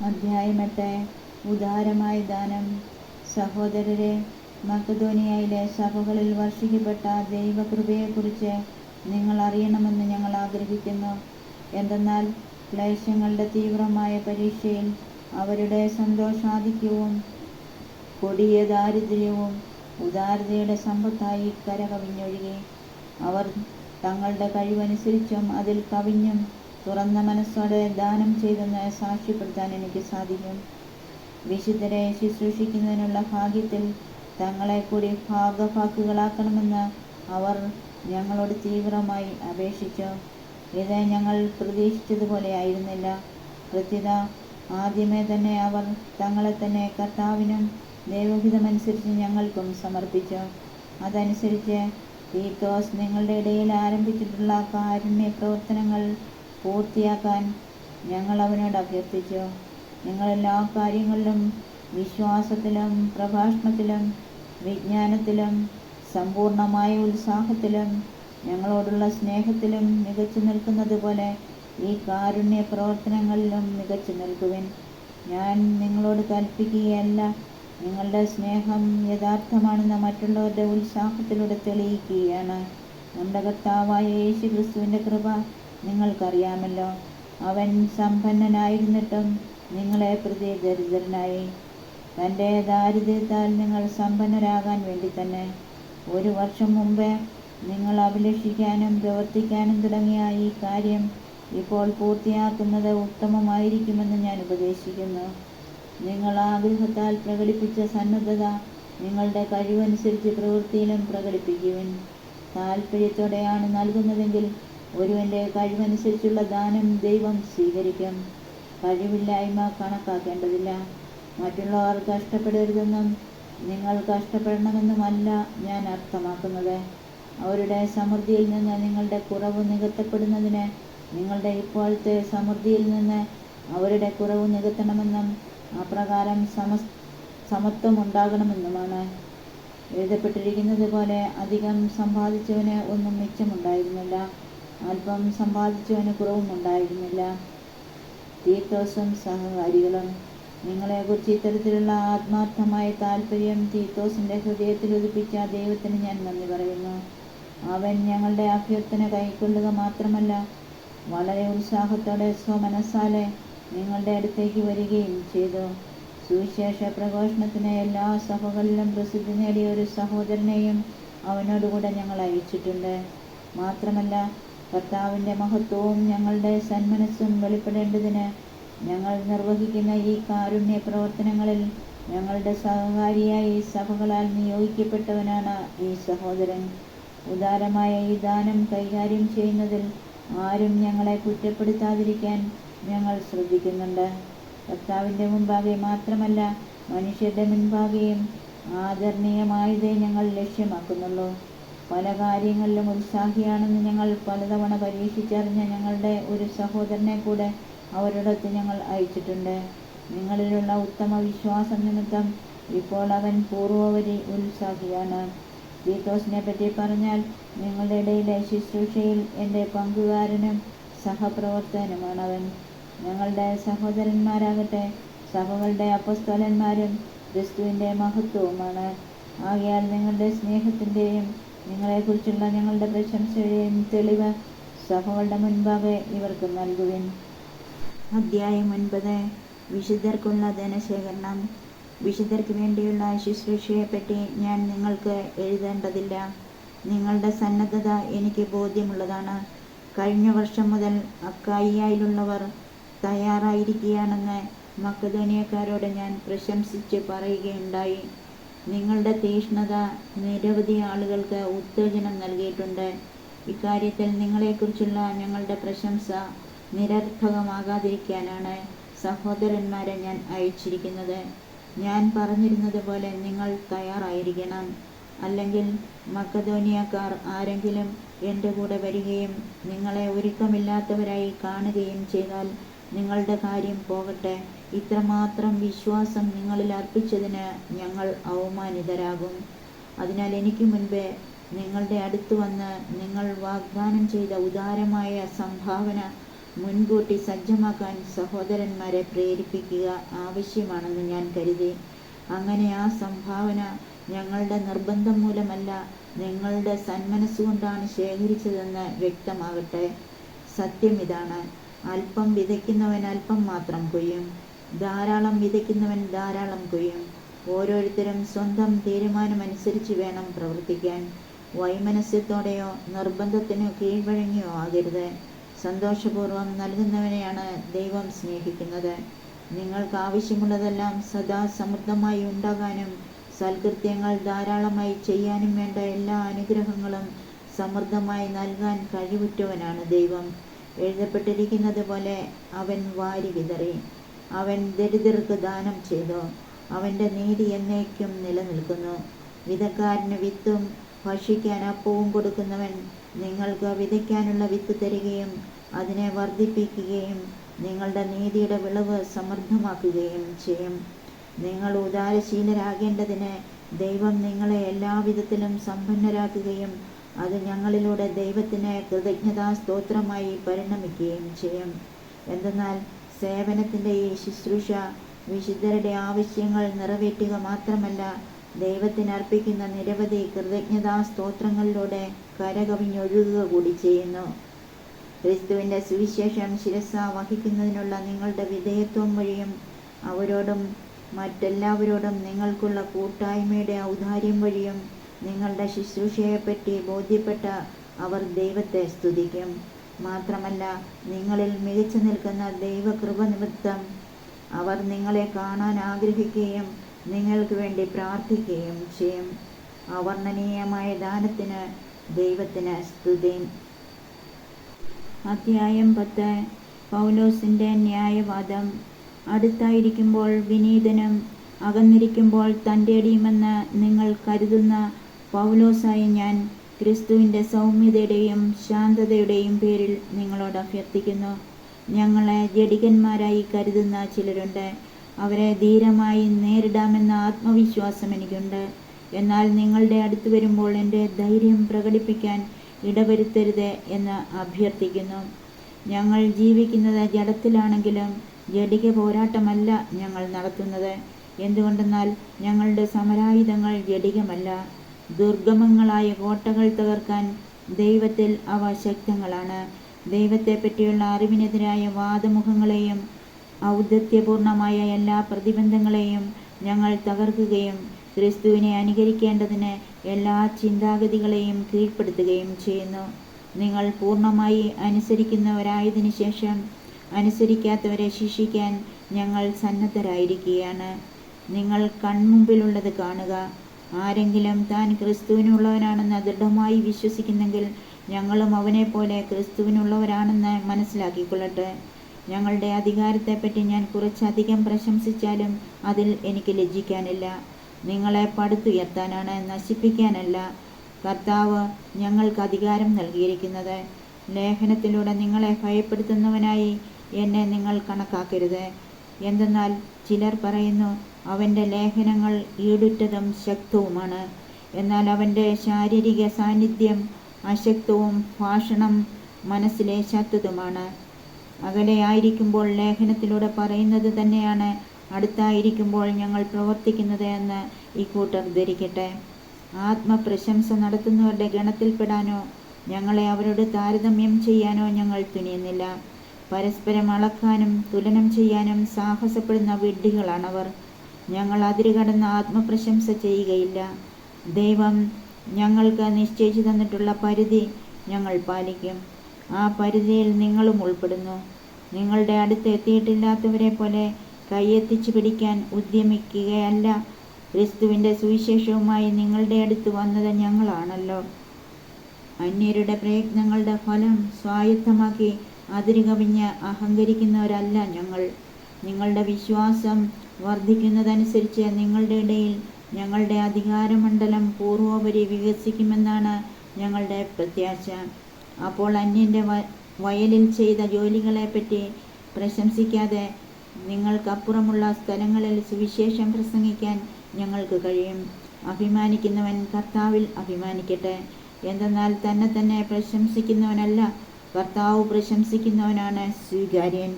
അധ്യായം 8. ഉദാരമായ ദാനം. സഹോദരരെ, മക്കെദോനിയയിലെ സഭകളിൽ വർഷിക്കപ്പെട്ട ദൈവകൃപയെക്കുറിച്ച് നിങ്ങൾ അറിയണമെന്ന് ഞങ്ങൾ ആഗ്രഹിക്കുന്നു. എന്തെന്നാൽ ക്ലേശങ്ങളുടെ തീവ്രമായ പരീക്ഷയിൽ അവരുടെ സന്തോഷാധിക്യവും കൊടിയ ദാരിദ്ര്യവും ഉദാരതയുടെ സമ്പത്തായി കരകവിഞ്ഞൊഴുകി. അവർ തങ്ങളുടെ കഴിവനുസരിച്ചും അതിൽ കവിഞ്ഞും തുറന്ന മനസ്സോടെ ദാനം ചെയ്തെന്ന് സാക്ഷ്യപ്പെടുത്താൻ എനിക്ക് സാധിക്കും. വിശുദ്ധരെ ശുശ്രൂഷിക്കുന്നതിനുള്ള ഭാഗ്യത്തിൽ തങ്ങളെ കൂടി ഭാഗഭാക്കുകളാക്കണമെന്ന് അവർ ഞങ്ങളോട് തീവ്രമായി അപേക്ഷിച്ചു. ഇത് ഞങ്ങൾ പ്രതീക്ഷിച്ചതുപോലെ ആയിരുന്നില്ല. പ്രത്യുത ആദ്യമേ തന്നെ അവർ തങ്ങളെ തന്നെ കർത്താവിനും ദൈവഹിതമനുസരിച്ച് ഞങ്ങൾക്കും സമർപ്പിച്ചു. അതനുസരിച്ച് തീത്തോസ് നിങ്ങളുടെ ഇടയിൽ ആരംഭിച്ചിട്ടുള്ള കാരുണ്യ പ്രവർത്തനങ്ങൾ പൂർത്തിയാക്കാൻ ഞങ്ങൾ അവനോട് അഭ്യർത്ഥിച്ചു. നിങ്ങളെല്ലാ കാര്യങ്ങളിലും വിശ്വാസത്തിലും പ്രഭാഷണത്തിലും വിജ്ഞാനത്തിലും സമ്പൂർണമായ ഉത്സാഹത്തിലും ഞങ്ങളോടുള്ള സ്നേഹത്തിലും മികച്ചു നിൽക്കുന്നത് പോലെ ഈ കാരുണ്യ പ്രവർത്തനങ്ങളിലും മികച്ചു നിൽക്കുവിൻ. ഞാൻ നിങ്ങളോട് കൽപ്പിക്കുകയല്ല, നിങ്ങളുടെ സ്നേഹം യഥാർത്ഥമാണെന്ന് മറ്റുള്ളവരുടെ ഉത്സാഹത്തിലൂടെ തെളിയിക്കുകയാണ്. നമ്മുടെ കർത്താവായ യേശു ക്രിസ്തുവിൻ്റെ കൃപ നിങ്ങൾക്കറിയാമല്ലോ. അവൻ സമ്പന്നനായിരുന്നിട്ടും നിങ്ങളെ പ്രതി ദരിദ്രനായി, തൻ്റെ ദാരിദ്ര്യത്താൽ നിങ്ങൾ സമ്പന്നരാകാൻ വേണ്ടി തന്നെ. 1 വർഷം മുമ്പേ നിങ്ങൾ അഭിലഷിക്കാനും പ്രവർത്തിക്കാനും തുടങ്ങിയ ഈ കാര്യം ഇപ്പോൾ പൂർത്തിയാക്കുന്നത് ഉത്തമമായിരിക്കുമെന്ന് ഞാൻ ഉപദേശിക്കുന്നു. നിങ്ങൾ ആഗ്രഹത്താൽ പ്രകടിപ്പിച്ച സന്നദ്ധത നിങ്ങളുടെ കഴിവനുസരിച്ച് പ്രവൃത്തിയിലും പ്രകടിപ്പിക്കുവിൻ. താൽപ്പര്യത്തോടെയാണ് നൽകുന്നതെങ്കിൽ ഒരുവൻ്റെ കഴിവനുസരിച്ചുള്ള ദാനം ദൈവം സ്വീകരിക്കും. കഴിവില്ലായ്മ കണക്കാക്കേണ്ടതില്ല. മറ്റുള്ളവർ കഷ്ടപ്പെടരുതെന്നും നിങ്ങൾ കഷ്ടപ്പെടണമെന്നുമല്ല ഞാൻ അർത്ഥമാക്കുന്നത്. അവരുടെ സമൃദ്ധിയിൽ നിന്ന് നിങ്ങളുടെ കുറവ് നികത്തപ്പെടുന്നതിന് നിങ്ങളുടെ ഇപ്പോഴത്തെ സമൃദ്ധിയിൽ നിന്ന് അവരുടെ കുറവ് നികത്തണമെന്നും അപ്രകാരം സമത്വം ഉണ്ടാകണമെന്നുമാണ്. എഴുതപ്പെട്ടിരിക്കുന്നത് പോലെ അധികം സമ്പാദിച്ചവന് ഒന്നും മിച്ചമുണ്ടായിരുന്നില്ല, അല്പം സമ്പാദിച്ചവന് കുറവും ഉണ്ടായിരുന്നില്ല. തീത്തോസും സഹകാരികളും, നിങ്ങളെക്കുറിച്ച് ഇത്തരത്തിലുള്ള ആത്മാർത്ഥമായ താല്പര്യം തീത്തോസിൻ്റെ ഹൃദയത്തിൽ ഉദിപ്പിച്ച ദൈവത്തിന് ഞാൻ നന്ദി പറയുന്നു. അവൻ ഞങ്ങളുടെ അഭ്യർത്ഥന കൈക്കൊള്ളുക മാത്രമല്ല, വളരെ ഉത്സാഹത്തോടെ സ്വമനസ്സാലെ നിങ്ങളുടെ അടുത്തേക്ക് വരികയും ചെയ്തു. സുവിശേഷ പ്രഘോഷണത്തിന് എല്ലാ സഭകളിലും പ്രസിദ്ധി നേടിയ ഒരു സഹോദരനെയും അവനോടുകൂടെ ഞങ്ങൾ അയച്ചിട്ടുണ്ട്. മാത്രമല്ല, കർത്താവിൻ്റെ മഹത്വവും ഞങ്ങളുടെ സന്മനസ്സും വെളിപ്പെടേണ്ടതിന് ഞങ്ങൾ നിർവഹിക്കുന്ന ഈ കാരുണ്യ പ്രവർത്തനങ്ങളിൽ ഞങ്ങളുടെ സഹകാരിയായി സഭകളാൽ നിയോഗിക്കപ്പെട്ടവനാണ് ഈ സഹോദരൻ. ഉദാരമായ ഈ ദാനം കൈകാര്യം ചെയ്യുന്നതിൽ ആരും ഞങ്ങളെ കുറ്റപ്പെടുത്താതിരിക്കാൻ ഞങ്ങൾ ശ്രദ്ധിക്കുന്നുണ്ട്. കർത്താവിൻ്റെ മുൻപാകെ മാത്രമല്ല, മനുഷ്യരുടെ മുൻപാകെയും ആദരണീയമായതേ ഞങ്ങൾ ലക്ഷ്യമാക്കുന്നുള്ളൂ. പല കാര്യങ്ങളിലും ഉത്സാഹിയാണെന്ന് ഞങ്ങൾ പലതവണ പരീക്ഷിച്ചറിഞ്ഞ ഞങ്ങളുടെ ഒരു സഹോദരനെ കൂടെ അവരോടൊത്ത് ഞങ്ങൾ അയച്ചിട്ടുണ്ട്. നിങ്ങളിലുള്ള ഉത്തമ വിശ്വാസം നിമിത്തം ഇപ്പോൾ അവൻ പൂർവ്വപരി ഉത്സാഹിയാണ്. തീത്തോസിനെ പറ്റി പറഞ്ഞാൽ, നിങ്ങളുടെ ഇടയിലെ ശുശ്രൂഷയിൽ എൻ്റെ പങ്കുകാരനും സഹപ്രവർത്തകനുമാണവൻ. ഞങ്ങളുടെ സഹോദരന്മാരാകട്ടെ സഭകളുടെ അപ്പസ്തോലന്മാരും ക്രിസ്തുവിൻ്റെ മഹത്വവുമാണ്. ആകയാൽ നിങ്ങളുടെ സ്നേഹത്തിൻ്റെയും നിങ്ങളെക്കുറിച്ചുള്ള ഞങ്ങളുടെ പ്രശംസയുടെയും തെളിവ് സഭകളുടെ മുൻപാകെ ഇവർക്ക് നൽകുവിൻ. അധ്യായം 9. വിശുദ്ധർക്കുള്ള ധനശേഖരണം. വിശുദ്ധർക്ക് വേണ്ടിയുള്ള ശുശ്രൂഷയെപ്പറ്റി ഞാൻ നിങ്ങൾക്ക് എഴുതേണ്ടതില്ല. നിങ്ങളുടെ സന്നദ്ധത എനിക്ക് ബോധ്യമുള്ളതാണ്. കഴിഞ്ഞ വർഷം മുതൽ അക്കായിയായിലുള്ളവർ തയ്യാറായിരിക്കുകയാണെന്ന് മക്കെദോനിയക്കാരോട് ഞാൻ പ്രശംസിച്ച് പറയുകയുണ്ടായി. നിങ്ങളുടെ തീക്ഷ്ണത നിരവധി ആളുകൾക്ക് ഉത്തേജനം നൽകിയിട്ടുണ്ട്. ഇക്കാര്യത്തിൽ നിങ്ങളെക്കുറിച്ചുള്ള ഞങ്ങളുടെ പ്രശംസ നിരർത്ഥകമാകാതിരിക്കാനാണ് സഹോദരന്മാരെ ഞാൻ അയച്ചിരിക്കുന്നത്. ഞാൻ പറഞ്ഞിരുന്നത് പോലെ നിങ്ങൾ തയ്യാറായിരിക്കണം. അല്ലെങ്കിൽ മക്കെദോനിയക്കാർ ആരെങ്കിലും എൻ്റെ കൂടെ വരികയും നിങ്ങളെ ഒരുക്കമില്ലാത്തവരായി കാണുകയും ചെയ്താൽ നിങ്ങളുടെ കാര്യം പോകട്ടെ. ഇത്രമാത്രം വിശ്വാസം നിങ്ങളിൽ അർപ്പിച്ചതിന് ഞങ്ങൾ അവമാനിതരാകും. അതിനാൽ എനിക്ക് മുൻപേ നിങ്ങളുടെ അടുത്ത് വന്ന് നിങ്ങൾ വാഗ്ദാനം ചെയ്ത ഉദാരമായ സംഭാവന മുൻകൂട്ടി സജ്ജമാക്കാൻ സഹോദരന്മാരെ പ്രേരിപ്പിക്കുക ആവശ്യമാണെന്ന് ഞാൻ കരുതി. അങ്ങനെ ആ സംഭാവന ഞങ്ങളുടെ നിർബന്ധം മൂലമല്ല, നിങ്ങളുടെ സന്മനസ്സുകൊണ്ടാണ് ശേഖരിച്ചതെന്ന് വ്യക്തമാകട്ടെ. സത്യം ഇതാണ്: അല്പം വിതയ്ക്കുന്നവൻ അല്പം മാത്രം കൊയ്യും, ധാരാളം വിതയ്ക്കുന്നവൻ ധാരാളം കൊയ്യും. ഓരോരുത്തരും സ്വന്തം തീരുമാനമനുസരിച്ച് വേണം പ്രവർത്തിക്കാൻ. വൈമനസ്യത്തോടെയോ നിർബന്ധത്തിനോ കീഴ്വഴങ്ങിയോ ആകരുത്. സന്തോഷപൂർവ്വം നൽകുന്നവനെയാണ് ദൈവം സ്നേഹിക്കുന്നത്. നിങ്ങൾക്ക് ആവശ്യമുള്ളതെല്ലാം സദാ സമൃദ്ധമായി ഉണ്ടാകാനും സൽകൃത്യങ്ങൾ ധാരാളമായി ചെയ്യാനും വേണ്ട എല്ലാ അനുഗ്രഹങ്ങളും സമൃദ്ധമായി നൽകാൻ കഴിവുറ്റവനാണ് ദൈവം. എഴുതപ്പെട്ടിരിക്കുന്നത് പോലെ അവൻ വാരി വിതറി, അവൻ ദരിദ്രർക്ക് ദാനം ചെയ്തു. അവൻ്റെ നീതി എന്നേക്കും നിലനിൽക്കുന്നു. വിതക്കാരന് വിത്തും ഭക്ഷിക്കാൻ അപ്പവും കൊടുക്കുന്നവൻ നിങ്ങൾക്ക് വിതയ്ക്കാനുള്ള വിത്ത് തരികയും അതിനെ വർദ്ധിപ്പിക്കുകയും നിങ്ങളുടെ നീതിയുടെ വിളവ് സമൃദ്ധമാക്കുകയും ചെയ്യും. നിങ്ങൾ ഉദാരശീലരാകേണ്ടതിന് ദൈവം നിങ്ങളെ എല്ലാവിധത്തിലും സമ്പന്നരാക്കുകയും അത് ഞങ്ങളിലൂടെ ദൈവത്തിന് കൃതജ്ഞതാസ്തോത്രമായി പരിണമിക്കുകയും ചെയ്യും. എന്തെന്നാൽ സേവനത്തിൻ്റെ ഈ ശുശ്രൂഷ വിശുദ്ധരുടെ ആവശ്യങ്ങൾ നിറവേറ്റുക മാത്രമല്ല, ദൈവത്തിന് അർപ്പിക്കുന്ന നിരവധി കൃതജ്ഞതാസ്തോത്രങ്ങളിലൂടെ കരകവിഞ്ഞൊഴുകുക കൂടി ചെയ്യുന്നു. ക്രിസ്തുവിൻ്റെ സുവിശേഷം ശിരസ്സ വഹിക്കുന്നതിനുള്ള നിങ്ങളുടെ വിധേയത്വം വഴിയും അവരോടും മറ്റെല്ലാവരോടും നിങ്ങൾക്കുള്ള കൂട്ടായ്മയുടെ ഔദാര്യം വഴിയും നിങ്ങളുടെ ശുശ്രൂഷയെപ്പറ്റി ബോധ്യപ്പെട്ട അവർ ദൈവത്തെ സ്തുതിക്കും. മാത്രമല്ല, നിങ്ങളിൽ മികച്ചു നിൽക്കുന്ന ദൈവകൃപ നിമിത്തം അവർ നിങ്ങളെ കാണാൻ ആഗ്രഹിക്കുകയും നിങ്ങൾക്ക് വേണ്ടി പ്രാർത്ഥിക്കുകയും ചെയ്യും. അവർണ്ണനീയമായ ദാനത്തിന് ദൈവത്തിന് സ്തുതി. അധ്യായം 10. പൗലോസിൻ്റെ ന്യായവാദം. അടുത്തായിരിക്കുമ്പോൾ വിനീതനും അകന്നിരിക്കുമ്പോൾ തൻ്റെടിയുമെന്ന് നിങ്ങൾ കരുതുന്ന പൗലോസായി ഞാൻ ക്രിസ്തുവിൻ്റെ സൗമ്യതയുടെയും ശാന്തതയുടെയും പേരിൽ നിങ്ങളോട് അഭ്യർത്ഥിക്കുന്നു. ഞങ്ങളെ ജഡികന്മാരായി കരുതുന്ന ചിലരുണ്ട്. അവരെ ധീരമായി നേരിടാമെന്ന ആത്മവിശ്വാസം എനിക്കുണ്ട്. എന്നാൽ നിങ്ങളുടെ അടുത്ത് വരുമ്പോൾ എൻ്റെ ധൈര്യം പ്രകടിപ്പിക്കാൻ ഇടവരുത്തരുത് എന്ന് അഭ്യർത്ഥിക്കുന്നു. ഞങ്ങൾ ജീവിക്കുന്നത് ജഡത്തിലാണെങ്കിലും ജഡിക പോരാട്ടമല്ല ഞങ്ങൾ നടത്തുന്നത്. എന്തുകൊണ്ടെന്നാൽ ഞങ്ങളുടെ സമരായുധങ്ങൾ ജഡികമല്ല. ദുർഗമങ്ങളായ കോട്ടകൾ തകർക്കാൻ ദൈവത്തിൽ അവ ശക്തങ്ങളാണ്. ദൈവത്തെപ്പറ്റിയുള്ള അറിവിനെതിരായ വാദമുഖങ്ങളെയും ഔദ്ധത്യപൂർണമായ എല്ലാ പ്രതിബന്ധങ്ങളെയും ഞങ്ങൾ തകർക്കുകയും ക്രിസ്തുവിനെ അനുകരിക്കേണ്ടതിന് എല്ലാ ചിന്താഗതികളെയും കീഴ്പ്പെടുത്തുകയും ചെയ്യുന്നു. നിങ്ങൾ പൂർണ്ണമായി അനുസരിക്കുന്നവരായതിനു ശേഷം അനുസരിക്കാത്തവരെ ശിക്ഷിക്കാൻ ഞങ്ങൾ സന്നദ്ധരായിരിക്കുകയാണ്. നിങ്ങൾ കൺമുമ്പിലുള്ളത് കാണുക. ആരെങ്കിലും താൻ ക്രിസ്തുവിനുള്ളവനാണെന്ന് ദൃഢമായി വിശ്വസിക്കുന്നെങ്കിൽ ഞങ്ങളും അവനെപ്പോലെ ക്രിസ്തുവിനുള്ളവരാണെന്ന് മനസ്സിലാക്കിക്കൊള്ളട്ടെ. ഞങ്ങളുടെ അധികാരത്തെപ്പറ്റി ഞാൻ കുറച്ചധികം പ്രശംസിച്ചാലും അതിൽ എനിക്ക് ലജ്ജിക്കാനില്ല. നിങ്ങളെ പടുത്തുയർത്താനാണ്, നശിപ്പിക്കാനല്ല കർത്താവ് ഞങ്ങൾക്ക് അധികാരം നൽകിയിരിക്കുന്നത്. ലേഖനത്തിലൂടെ നിങ്ങളെ ഭയപ്പെടുത്തുന്നവനായി എന്നെ നിങ്ങൾ കണക്കാക്കരുത്. എന്തെന്നാൽ ചിലർ പറയുന്നു, അവൻ്റെ ലേഖനങ്ങൾ ഈടുറ്റതും ശക്തവുമാണ്. എന്നാൽ അവൻ്റെ ശാരീരിക സാന്നിധ്യം അശക്തവും ഭാഷണം മനസ്സിലെ ശക്തതുമാണ്. അകലെയായിരിക്കുമ്പോൾ ലേഖനത്തിലൂടെ പറയുന്നത് തന്നെയാണ് അടുത്തായിരിക്കുമ്പോൾ ഞങ്ങൾ പ്രവർത്തിക്കുന്നത് എന്ന് ഇക്കൂട്ടർ ധരിക്കട്ടെ. ആത്മപ്രശംസ നടത്തുന്നവരുടെ ഗണത്തിൽപ്പെടാനോ ഞങ്ങളെ അവരോട് താരതമ്യം ചെയ്യാനോ ഞങ്ങൾ തുനിയുന്നില്ല. പരസ്പരം അളക്കാനും തുലനം ചെയ്യാനും സാഹസപ്പെടുന്ന വിഡ്ഢികളാണവർ. ഞങ്ങൾ അതിരുകടന്ന ആത്മപ്രശംസ ചെയ്യുകയില്ല. ദൈവം ഞങ്ങൾക്ക് നിശ്ചയിച്ചു തന്നിട്ടുള്ള പരിധി ഞങ്ങൾ പാലിക്കും. ആ പരിധിയിൽ നിങ്ങളും ഉൾപ്പെടുന്നു. നിങ്ങളുടെ അടുത്ത് എത്തിയിട്ടില്ലാത്തവരെ പോലെ കൈയെത്തിച്ചു പിടിക്കാൻ ഉദ്യമിക്കുകയല്ല. ക്രിസ്തുവിൻ്റെ സുവിശേഷവുമായി നിങ്ങളുടെ അടുത്ത് വന്നത് ഞങ്ങളാണല്ലോ. അന്യരുടെ പ്രയത്നങ്ങളുടെ ഫലം സ്വായത്തമാക്കി അതിരുകവിഞ്ഞ് അഹങ്കരിക്കുന്നവരല്ല ഞങ്ങൾ. നിങ്ങളുടെ വിശ്വാസം വർദ്ധിക്കുന്നതനുസരിച്ച് നിങ്ങളുടെ ഇടയിൽ ഞങ്ങളുടെ അധികാരമണ്ഡലം പൂർവോപരി വികസിക്കുമെന്നാണ് ഞങ്ങളുടെ പ്രത്യാശ. അപ്പോൾ അന്യൻ്റെ വയലിൽ ചെയ്ത ജോലികളെപ്പറ്റി പ്രശംസിക്കാതെ നിങ്ങൾക്കപ്പുറമുള്ള സ്ഥലങ്ങളിൽ സുവിശേഷം പ്രസംഗിക്കാൻ ഞങ്ങൾക്ക് കഴിയും. അഭിമാനിക്കുന്നവൻ കർത്താവിൽ അഭിമാനിക്കട്ടെ. എന്തെന്നാൽ തന്നെ പ്രശംസിക്കുന്നവനല്ല, കർത്താവ് പ്രശംസിക്കുന്നവനാണ് സ്വീകാര്യൻ.